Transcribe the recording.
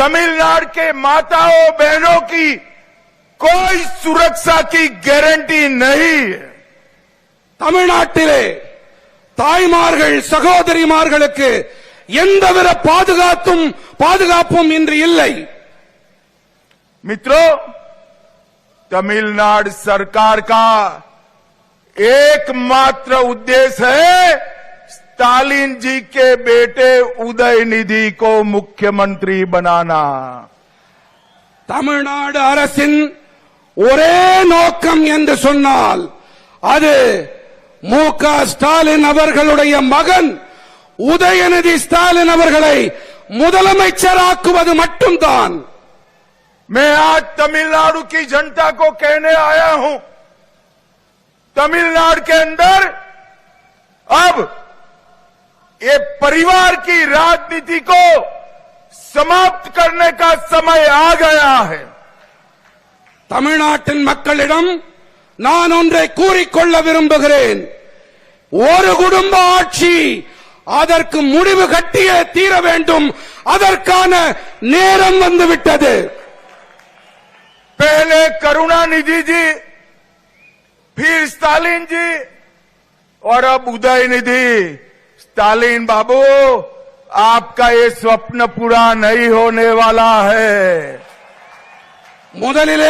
तमिलनाडु के माताओं बहनों की कोई सुरक्षा की गारंटी नहीं है। தமிழ்நாட்டிலே தாய்மார்கள் சகோதரிமார்களுக்கு எந்தவித பாதுகாப்பும் இன்று இல்லை। मित्रों, तमिलनाडु सरकार का एकमात्र उद्देश्य है स्टालिन जी के बेटे उदयनिधि को मुख्यमंत्री बनाना। தமிழ்நாடு அரசின் ஒரே நோக்கம் என்று சொன்னால் அது மு.க. ஸ்டாலின் அவர்களுடைய மகன் உதயநிதி ஸ்டாலின் அவர்களை முதலமைச்சராக்குவது மட்டும்தான்। मैं आज तमिलनाडु की जनता को कहने आया हूं, तमिलनाडु के अंदर अब ये परिवार की राजनीति को समाप्त करने का समय आ गया है। தமிழ்நாட்டின் மக்களிடம் நான் ஒன்றை கூறிக்கொள்ள விரும்புகிறேன், ஒரு குடும்ப ஆட்சி அதற்கு முடிவு கட்டியே தீர வேண்டும், அதற்கான நேரம் வந்துவிட்டது। पहले करुणानिधि जी, फिर स्टालिन जी और अब उदयनिधि। स्टालिन बाबू, आपका ये स्वप्न पूरा नहीं होने वाला है।